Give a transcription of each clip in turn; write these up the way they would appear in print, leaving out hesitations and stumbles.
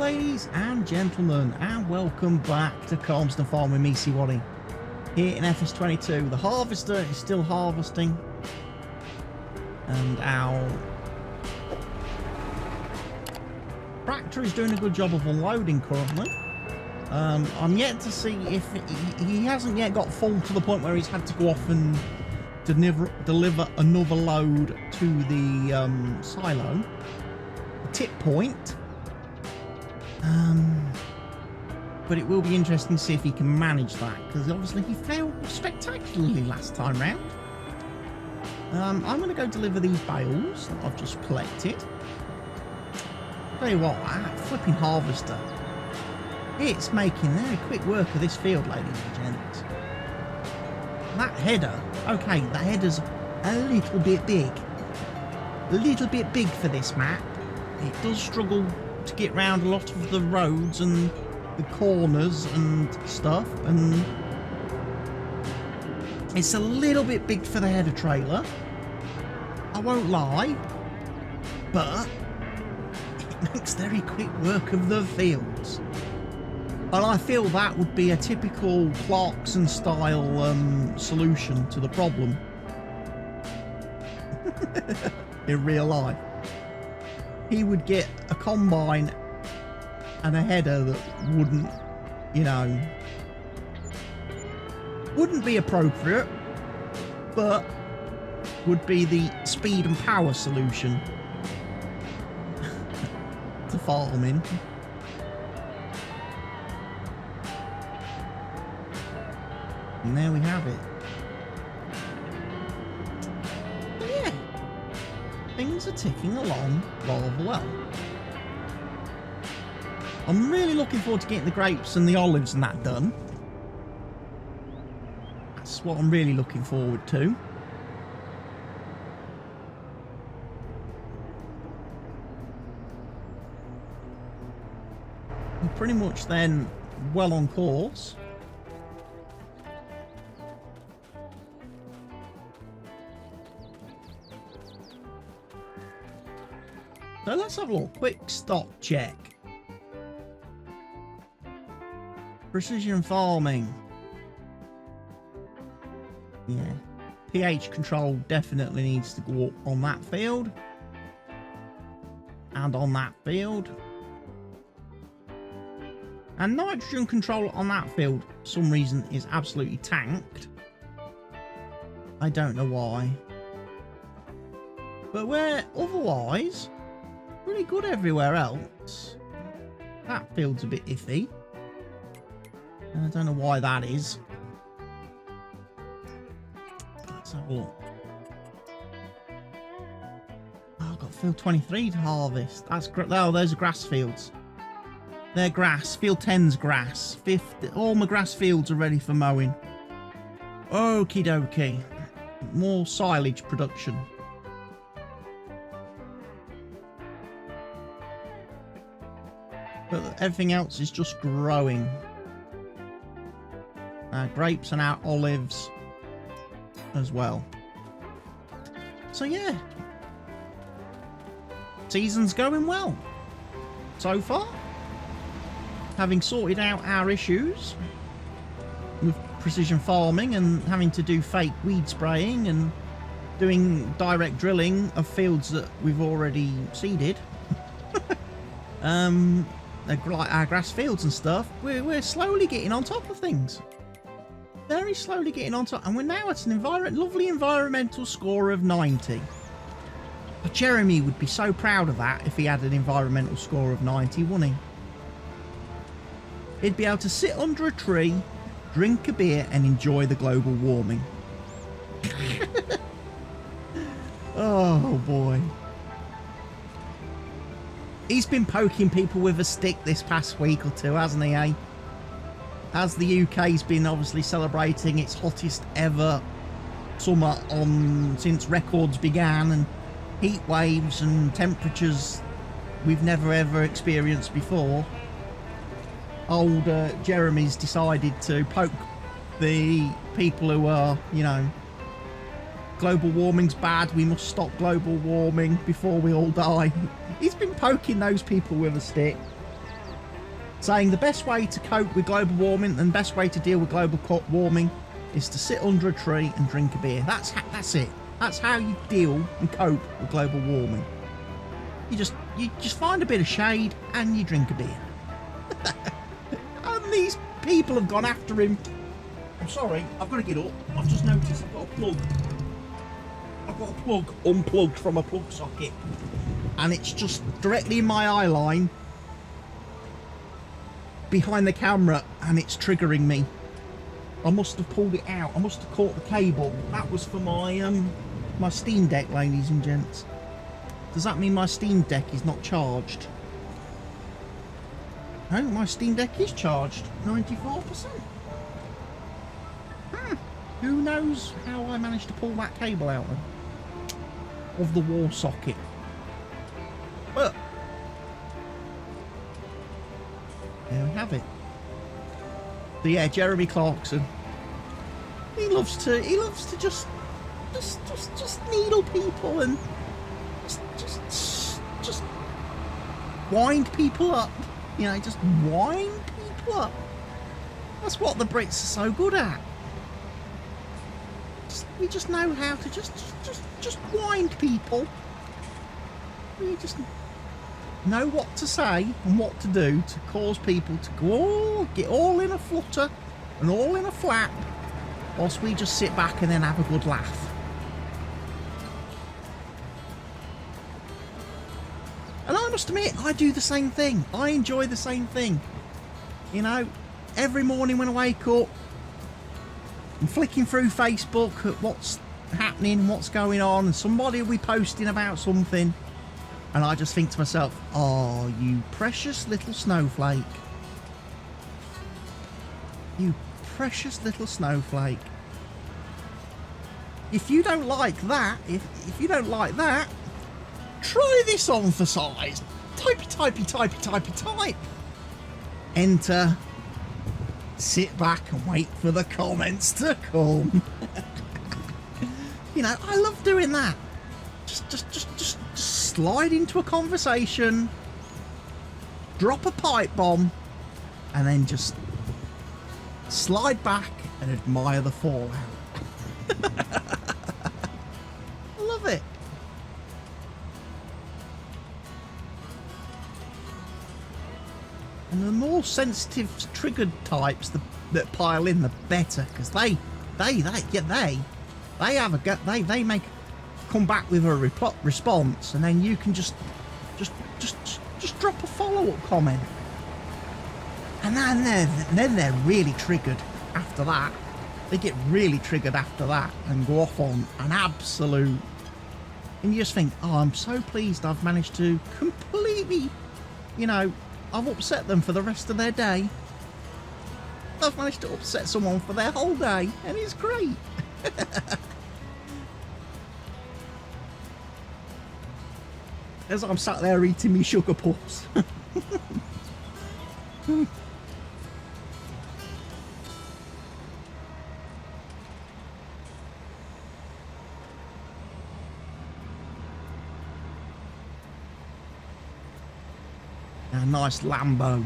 ladies and gentlemen, and welcome back to Calmsden Farm with me, CWATTY. Here in FS22, the harvester is still harvesting, and our tractor is doing a good job of unloading currently. I'm yet to see if he hasn't yet got full to the point where he's had to go off and deliver another load to the silo, the tip point. But it will be interesting to see if he can manage that, because obviously he failed spectacularly last time round. I'm going to go deliver these bales that I've just collected. Tell you what, that flipping harvester, it's making very quick work of this field, ladies and gents. That header, okay, the header's a little bit big. A little bit big for this map. It does struggle to get round a lot of the roads and the corners and stuff, and it's a little bit big for the header trailer, I won't lie, but it makes very quick work of the fields. And I feel that would be a typical Clarkson style solution to the problem in real life. He would get a combine and a header that wouldn't, you know, wouldn't be appropriate, but would be the speed and power solution to farming. And there we have it. But yeah, things are ticking along rather well. I'm really looking forward to getting the grapes and the olives and that done. That's what I'm really looking forward to. We're pretty much then well on course. So let's have a look. Quick stock check. Precision farming. Yeah. pH control definitely needs to go up on that field. And on that field. And nitrogen control on that field, for some reason, is absolutely tanked. I don't know why. But we're otherwise pretty good everywhere else. That field's a bit iffy. I don't know why that is. Let's have a look. Oh, I've got field 23 to harvest. That's great. Oh, those are grass fields. They're grass. Field 10's grass. All my grass fields are ready for mowing. Okie dokie. More silage production. But everything else is just growing. Grapes and our olives as well. So yeah, season's going well so far. Having sorted out our issues with precision farming and having to do fake weed spraying and doing direct drilling of fields that we've already seeded. Our grass fields and stuff, we're slowly getting on top of things. Very slowly getting on top, and we're now at an lovely environmental score of 90. But Jeremy would be so proud of that if he had an environmental score of 90, wouldn't he? He'd be able to sit under a tree, drink a beer, and enjoy the global warming. Oh boy. He's been poking people with a stick this past week or two, hasn't he, eh? As the UK's been obviously celebrating its hottest ever summer since records began, and heat waves and temperatures we've never ever experienced before. Old Jeremy's decided to poke the people who are, you know, global warming's bad, we must stop global warming before we all die. He's been poking those people with a stick. saying the best way to cope with global warming and the best way to deal with global warming is to sit under a tree and drink a beer. That's it. That's how you deal and cope with global warming. You just find a bit of shade and you drink a beer. And these people have gone after him. I'm sorry, I've got to get up. I've just noticed I've got a plug. I've got a plug unplugged from a plug socket. And it's just directly in my eye line behind the camera, and it's triggering me. I must have pulled it out. I must have caught the cable. That was for my my Steam Deck, ladies and gents. Does that mean my Steam Deck is not charged? No, my Steam Deck is charged. 94%. Who knows how I managed to pull that cable out of the wall socket? But there we have it. So yeah, Jeremy Clarkson. He loves to just needle people and just wind people up. You know, just wind people up. That's what the Brits are so good at. We just know how to just wind people. We just know what to say and what to do to cause people to get all in a flutter and all in a flap, whilst we just sit back and then have a good laugh. And I must admit, I do the same thing. I enjoy the same thing. You know, every morning when I wake up, I'm flicking through Facebook at what's happening, what's going on, and somebody will be posting about something, and I just think to myself, oh, you precious little snowflake. You precious little snowflake. If you don't like that, if you don't like that, try this on for size. Type. Enter. Sit back and wait for the comments to come. You know, I love doing that. Just slide into a conversation, drop a pipe bomb, and then just slide back and admire the fallout. I love it. And the more sensitive, triggered types that pile in, the better, because they have a go. They make come back with a response, and then you can just drop a follow-up comment, and then they're really triggered after that. They get really triggered after that and go off on an absolute. And you just think, oh, I'm so pleased I've managed to completely, you know, I've upset them for the rest of their day. I've managed to upset someone for their whole day, and it's great. As I'm sat there eating me sugar puffs. A nice Lambo.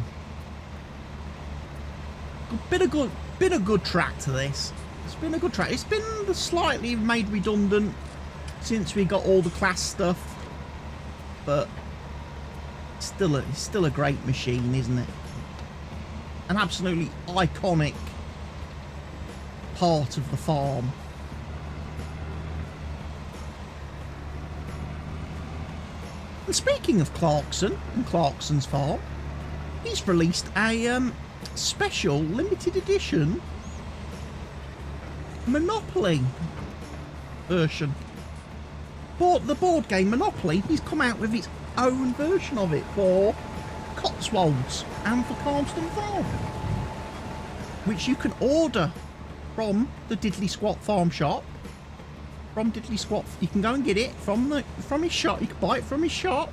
Been a good track to this. It's been a good track. It's been slightly made redundant since we got all the class stuff, but it's still a great machine, isn't it? An absolutely iconic part of the farm. And speaking of Clarkson and Clarkson's farm, he's released a special limited edition Monopoly version. The board game Monopoly, he's come out with his own version of it for Cotswolds and for Calmsden Farm, which you can order from the Diddley Squat Farm shop. From Diddley Squat, you can go and get it from his shop. You can buy it from his shop,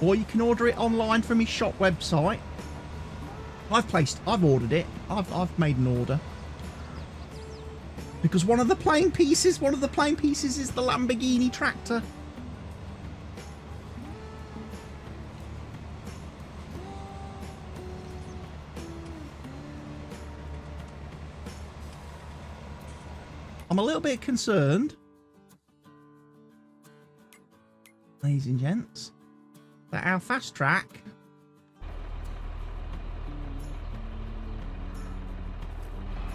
or you can order it online from his shop website. I've ordered it. I've made an order because one of the playing pieces is the Lamborghini tractor. a little bit concerned, ladies and gents, that our fast track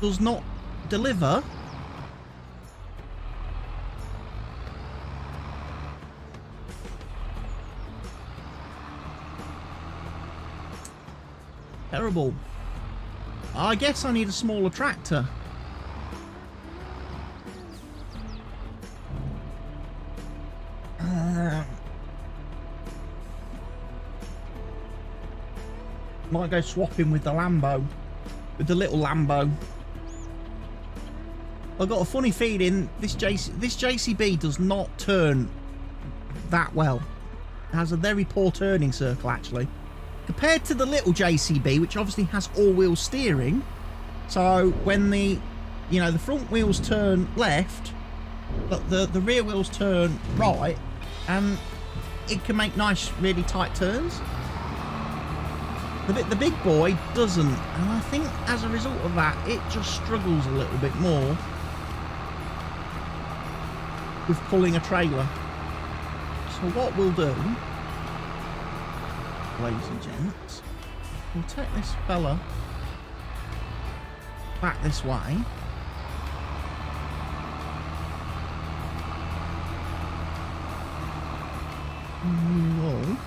does not deliver terrible. I guess I need a smaller tractor. Might go swapping with the Lambo, with the little Lambo. I've got a funny feeling this JCB does not turn that well. It has a very poor turning circle actually, compared to the little JCB, which obviously has all-wheel steering. So when the front wheels turn left, but the rear wheels turn right, and it can make nice, really tight turns. The big boy doesn't, and I think as a result of that, it just struggles a little bit more with pulling a trailer. So what we'll do, ladies and gents, we'll take this fella back this way. And we will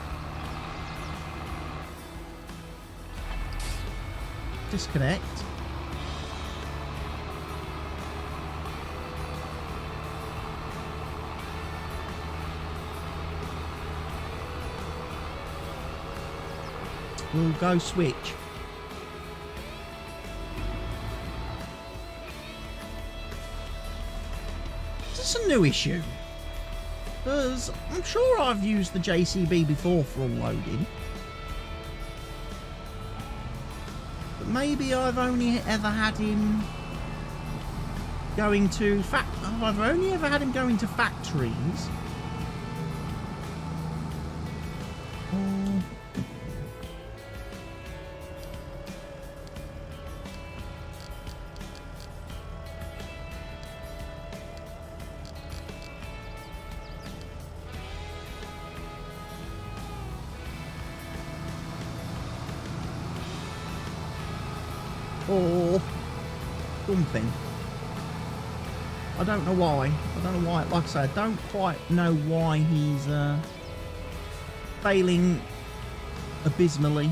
disconnect. We'll go switch. Is this a new issue? Because I'm sure I've used the JCB before for unloading. But maybe I've only ever had him going to I've only ever had him going to factories. Or something. I don't know why. I don't know why. Like I said, I don't quite know why he's failing abysmally.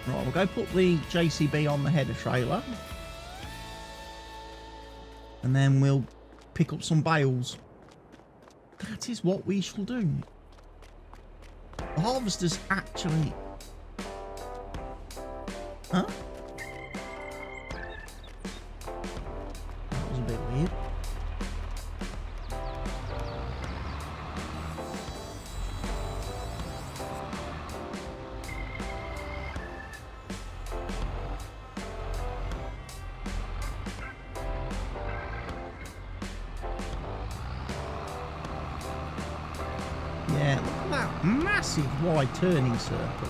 Right, we'll go put the JCB on the header trailer. And then we'll pick up some bales. That is what we shall do. The harvester's actually... Huh? That was a bit weird. Yeah, look at that massive wide turning circle.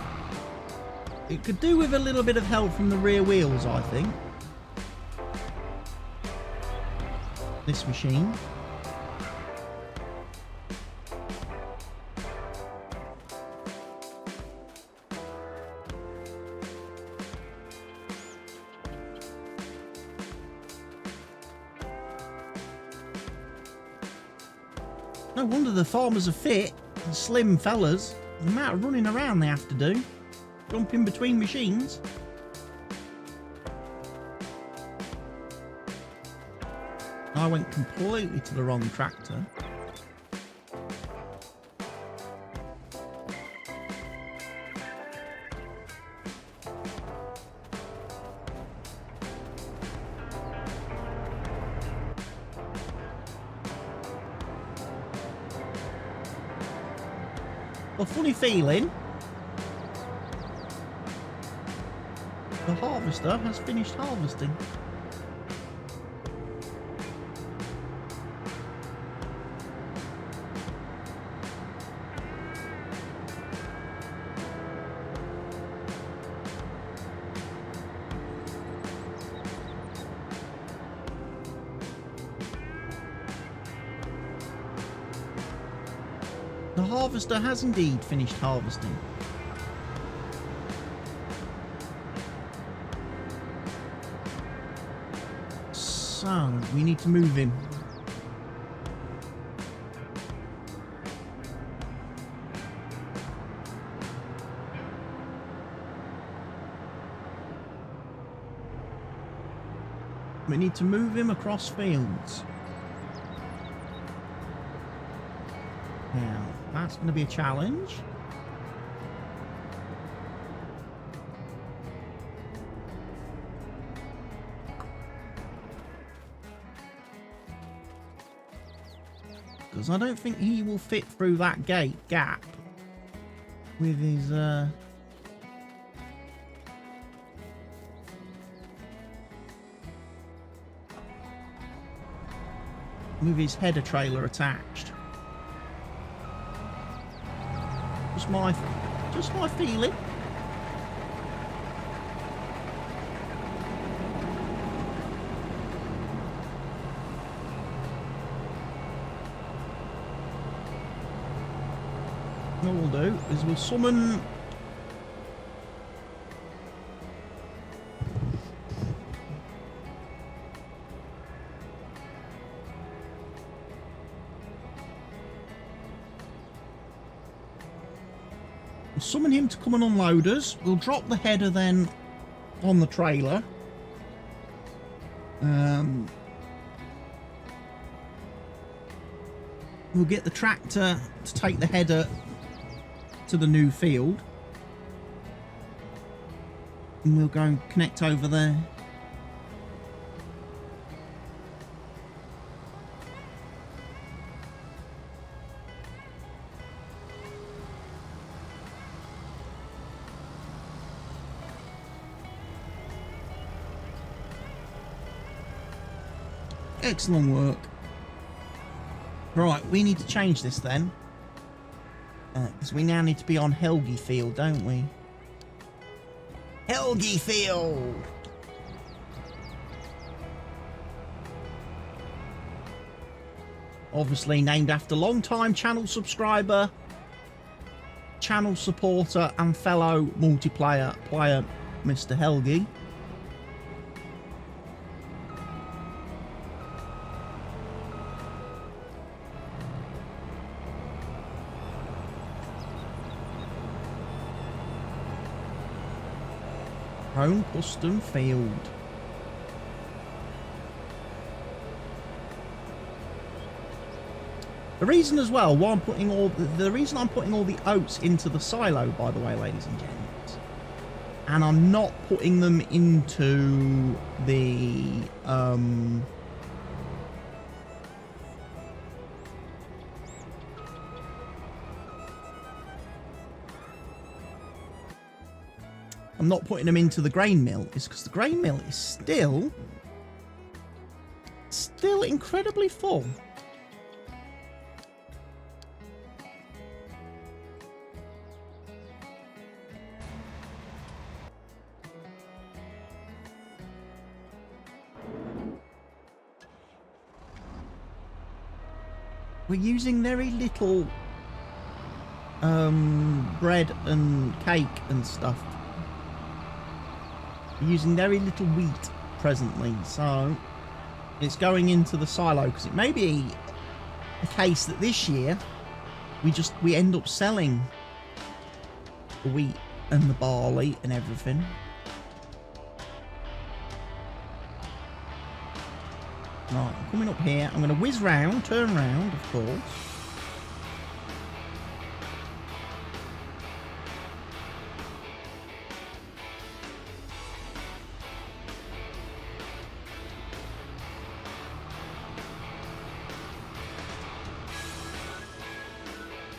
It could do with a little bit of help from the rear wheels, I think. This machine. No wonder the farmers are fit. Slim fellas, the amount of running around they have to do, jumping between machines. I went completely to the wrong tractor. A funny feeling harvester has finished harvesting. The harvester has indeed finished harvesting. So, we need to move him. We need to move him across fields. Now, that's going to be a challenge. Because I don't think he will fit through that gap with his header trailer attached. Just my feeling. What we'll do is we'll summon him to come and unload us. We'll drop the header then on the trailer. We'll get the tractor to take the header to the new field. And we'll go and connect over there. Excellent work. Right, we need to change this then. Because we now need to be on Helgi Field, don't we? Helgi Field! Obviously named after long-time channel subscriber, channel supporter and fellow multiplayer player, Mr. Helgi. Home custom field. The reason as well why I'm putting all the oats into the silo, by the way, ladies and gents, and I'm not putting them into the I'm not putting them into the grain mill is because the grain mill is still incredibly full. We're using very little bread and cake and stuff. Using very little wheat presently, so it's going into the silo because it may be a case that this year we end up selling the wheat and the barley and everything. Right, I'm coming up here. I'm going to whiz round, turn round, of course.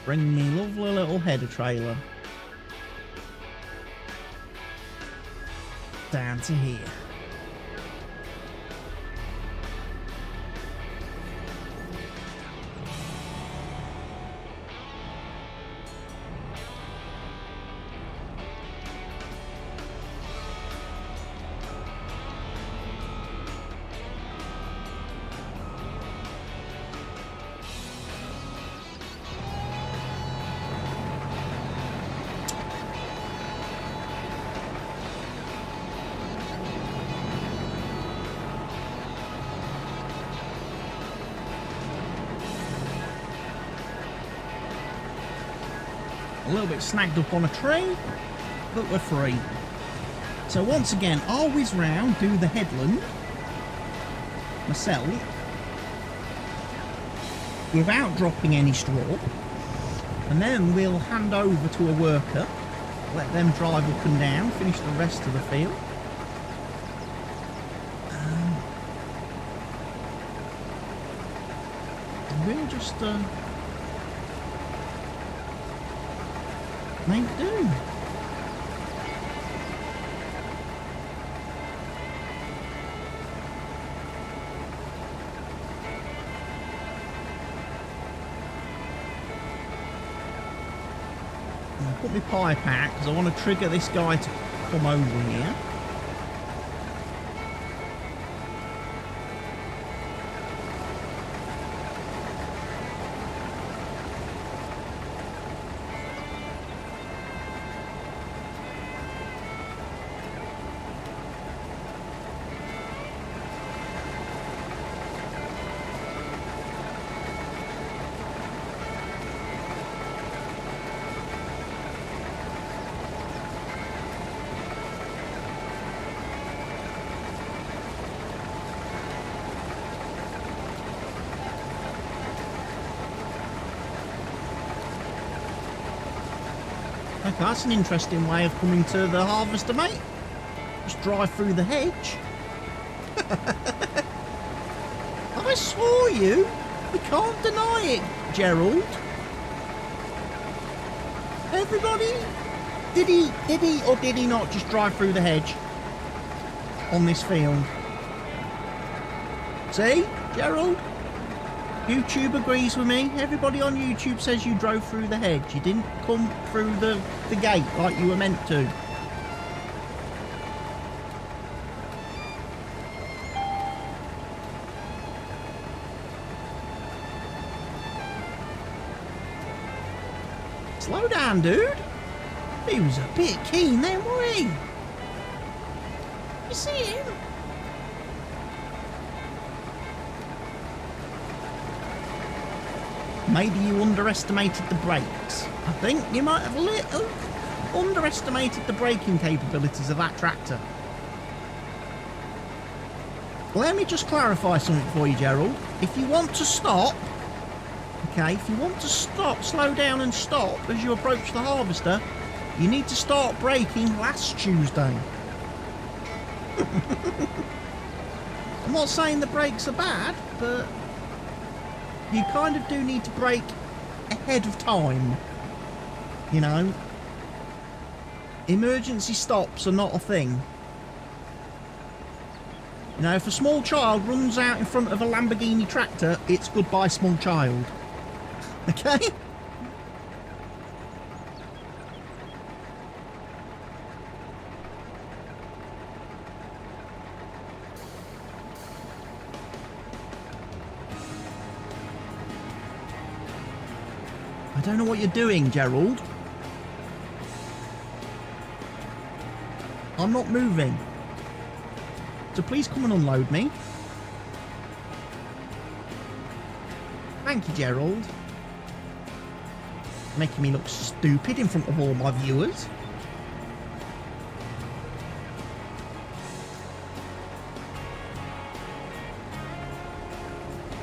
Bring me lovely little header trailer. down to here. A little bit snagged up on a tree, but we're free. So once again, I'll whiz round, do the headland myself without dropping any straw, and then we'll hand over to a worker, let them drive up and down, finish the rest of the field. And we'll just make do. I'll put my pipe out because I want to trigger this guy to come over here. Okay, that's an interesting way of coming to the harvester, mate. Just drive through the hedge. I saw you. We can't deny it, Gerald. Everybody, did he or did he not just drive through the hedge on this field? See, Gerald? YouTube agrees with me. Everybody on YouTube says you drove through the hedge. You didn't come through the gate like you were meant to. Slow down, dude. He was a bit keen then, wasn't he? You see him? Maybe you underestimated the brakes. I think you might have a little underestimated the braking capabilities of that tractor. Let me just clarify something for you, Gerald. If you want to stop, okay, if you want to stop, slow down and stop as you approach the harvester, you need to start braking last Tuesday. I'm not saying the brakes are bad, but you kind of do need to brake ahead of time. You know, emergency stops are not a thing. You know, if a small child runs out in front of a Lamborghini tractor, it's goodbye small child. Okay? I don't know what you're doing, Gerald. I'm not moving. So please come and unload me. Thank you, Gerald. Making me look stupid in front of all my viewers.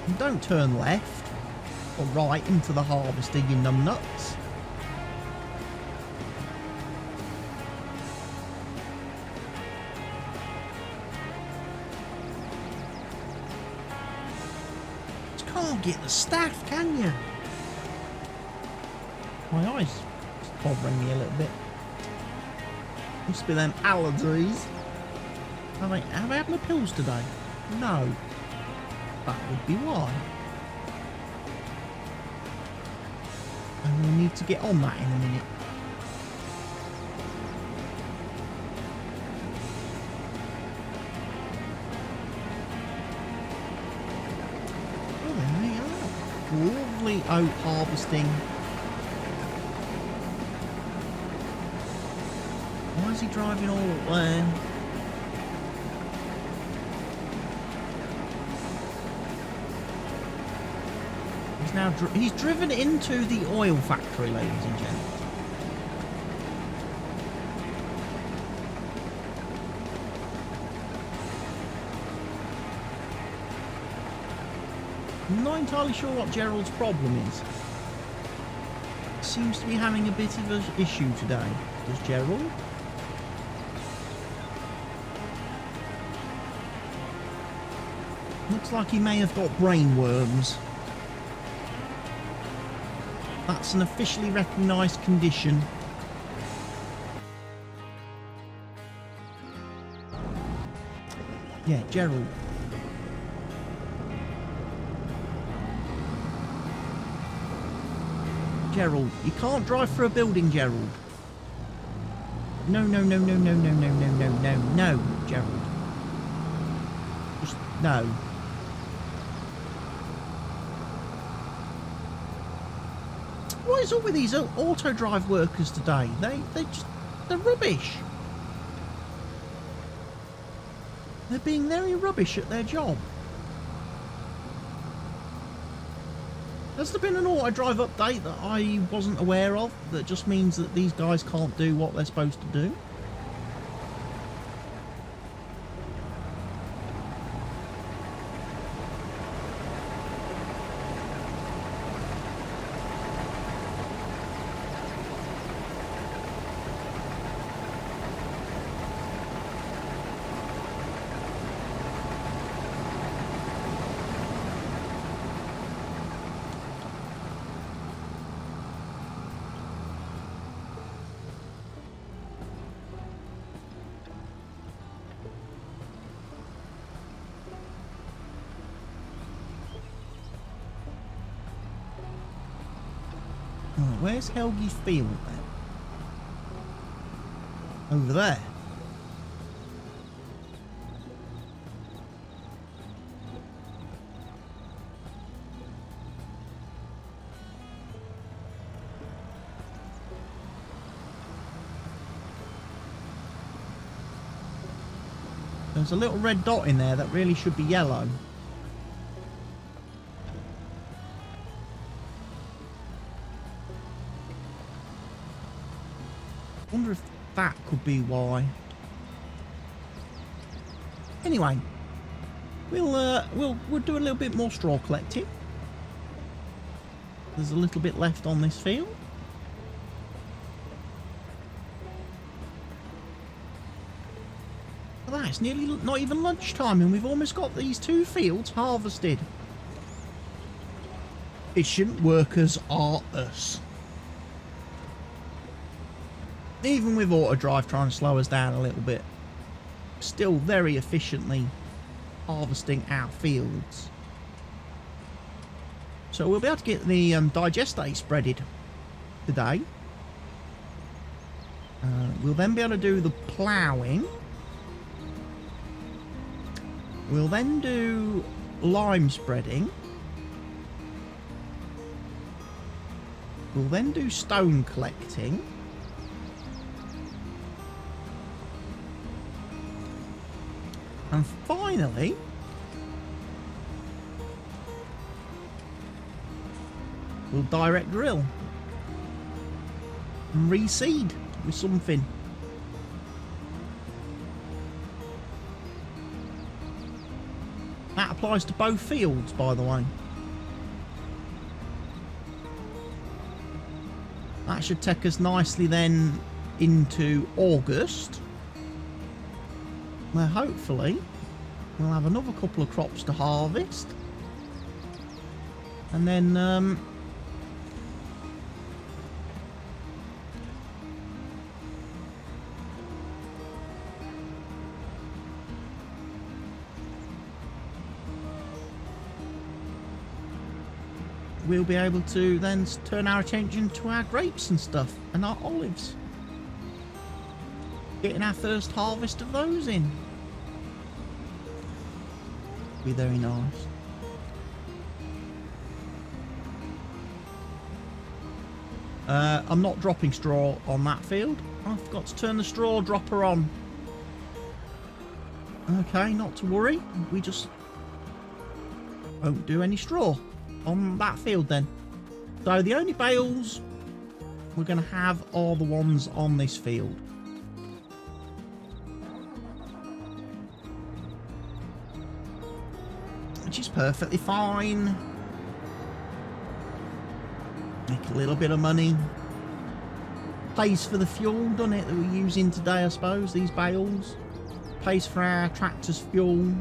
And don't turn left or right into the harvester, you numbnuts. Just can't get the staff, can you? My eyes just bothering me a little bit. Must be them allergies. Have they had my pills today? No. That would be why. And we'll need to get on that in a minute. Oh, there we are. Lovely oat harvesting. Why is he driving all the way? He's driven into the oil factory, ladies and gentlemen. I'm not entirely sure what Gerald's problem is. Seems to be having a bit of an issue today. Does Gerald? Looks like he may have got brain worms. That's an officially recognised condition. Yeah, Gerald. Gerald, you can't drive through a building, Gerald. No, no, no, no, no, no, no, no, no, no, no, Gerald. Just no. What is up with these auto drive workers today? They're rubbish. They're being very rubbish at their job. Has there been an auto drive update that I wasn't aware of that just means that these guys can't do what they're supposed to do? Where's Helgi Field then? Over there. There's a little red dot in there that really should be yellow. I wonder if that could be why. Anyway, we'll do a little bit more straw collecting. There's a little bit left on this field. Look at that, it's nearly not even lunchtime and we've almost got these 2 fields harvested. Efficient workers are us. Even with auto drive trying to slow us down a little bit, still very efficiently harvesting our fields. So we'll be able to get the digestate spreaded today. We'll then be able to do the ploughing. We'll then do lime spreading. We'll then do stone collecting. And finally, we'll direct drill and reseed with something. That applies to both fields, by the way. That should take us nicely then into August, where hopefully we'll have another couple of crops to harvest. And then we'll be able to then turn our attention to our grapes and stuff and our olives. Getting our first harvest of those in. Be very nice. I'm not dropping straw on that field. I forgot to turn the straw dropper on. Okay, not to worry. We just won't do any straw on that field then. So the only bales we're going to have are the ones on this field. Which is perfectly fine. Make a little bit of money. Pays for the fuel, doesn't it, that we're using today, I suppose, these bales. Pays for our tractor's fuel.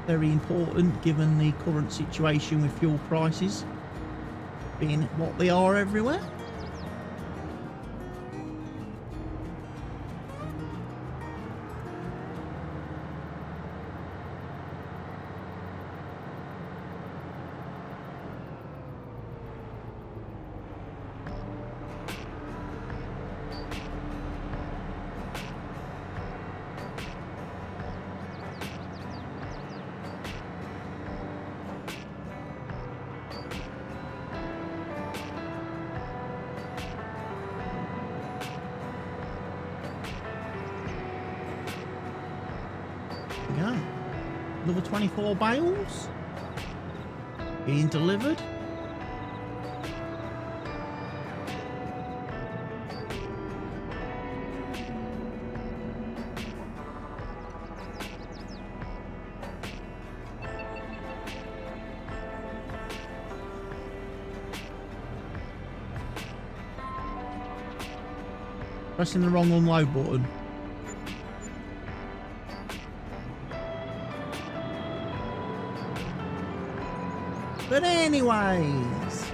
Very important given the current situation with fuel prices being what they are everywhere. Go. Another 24 bales being delivered. Pressing the wrong unload button. But anyways,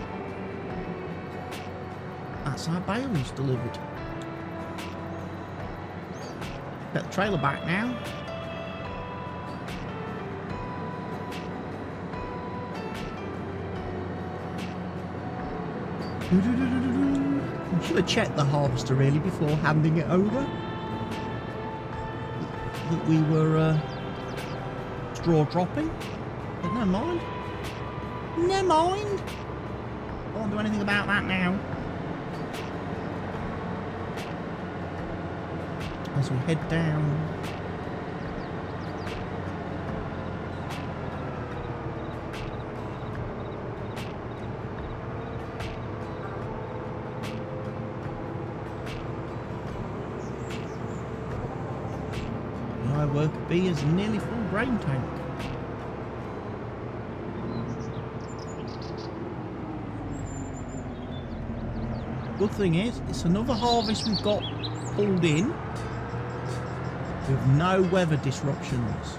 that's our bales delivered. Get the trailer back now. I should have checked the harvester really before handing it over. That we were straw dropping, but never mind. Never mind. I won't do anything about that now. As we head down. My worker bee is a nearly full grain tank. Good thing is, it's another harvest we've got pulled in with no weather disruptions.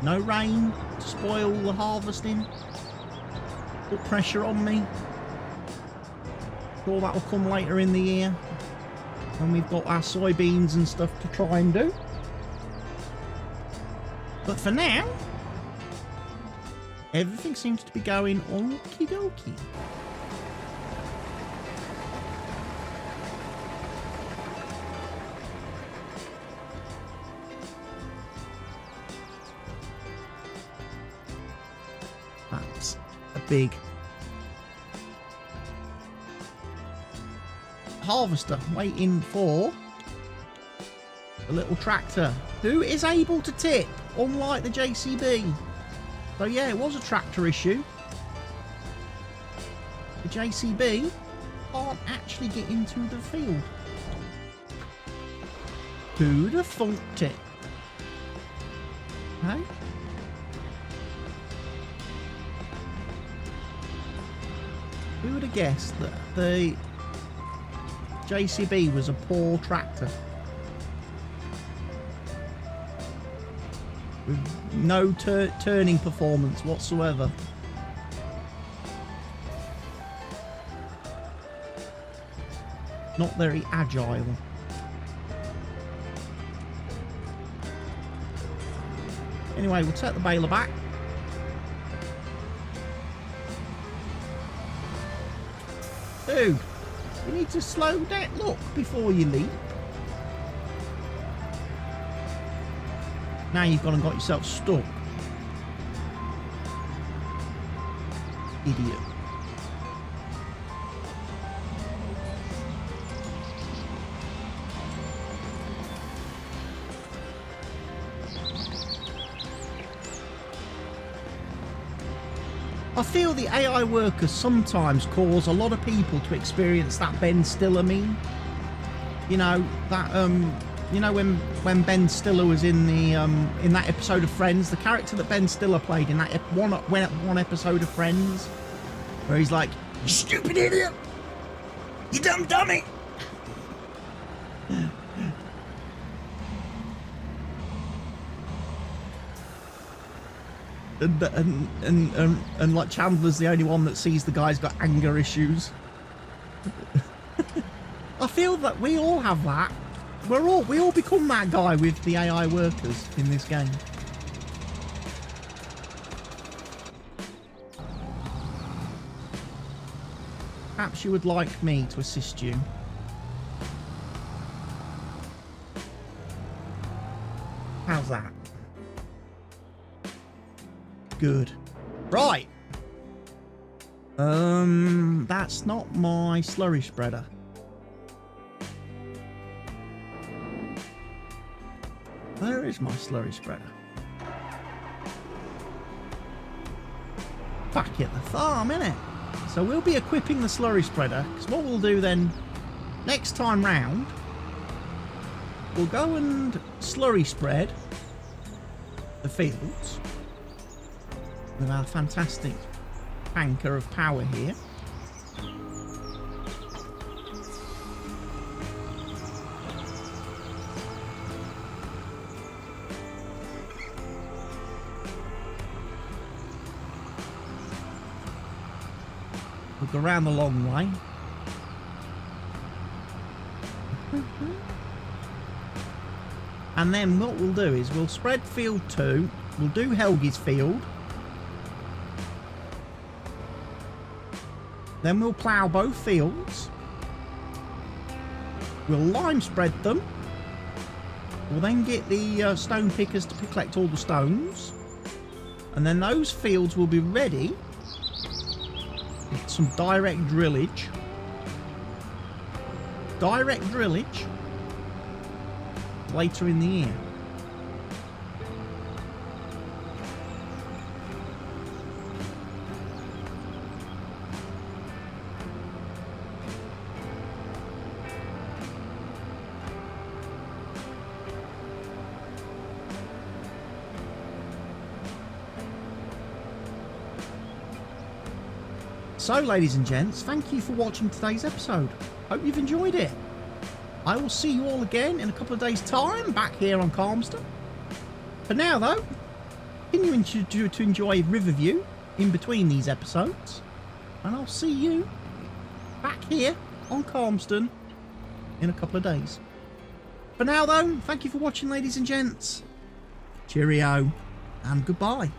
No rain to spoil the harvesting. Put pressure on me. Sure, that will come later in the year. And we've got our soybeans and stuff to try and do. But for now, everything seems to be going okie dokie. That's a big harvester waiting for a little tractor who is able to tip, unlike the JCB. So yeah, it was a tractor issue. The JCB can't actually get into the field. Who'd have funked it? Hey? Who would have guessed that the JCB was a poor tractor with no turning performance whatsoever? Not very agile. Anyway, we'll take the baler back. Dude, you need to slow down. Look, before you leap. Now you've gone and got yourself stuck. Idiot. I feel the AI workers sometimes cause a lot of people to experience that Ben Stiller meme. You know, that you know when Ben Stiller was in the in that episode of Friends, the character that Ben Stiller played in that one episode of Friends, where he's like, "You stupid idiot! You dumb dummy!" And like Chandler's the only one that sees the guy's got anger issues. I feel that we all have that. We all become that guy with the AI workers in this game. Perhaps you would like me to assist you. How's that? Good. Right. That's not my slurry spreader. Where is my slurry spreader? Back at the farm, innit? So we'll be equipping the slurry spreader, because what we'll do then, next time round, we'll go and slurry spread the fields with our fantastic tanker of power here. We'll go around the long way. And then what we'll do is we'll spread field 2, we'll do Helgi's field. Then we'll plough both fields. We'll lime spread them. We'll then get the stone pickers to collect all the stones. And then those fields will be ready with some direct drillage. Direct drillage later in the year. So, ladies and gents, thank you for watching today's episode. Hope you've enjoyed it. I will see you all again in a couple of days' time, back here on Calmsden. For now, though, continuing to enjoy Riverview in between these episodes, and I'll see you back here on Calmsden in a couple of days. For now, though, thank you for watching, ladies and gents. Cheerio, and goodbye.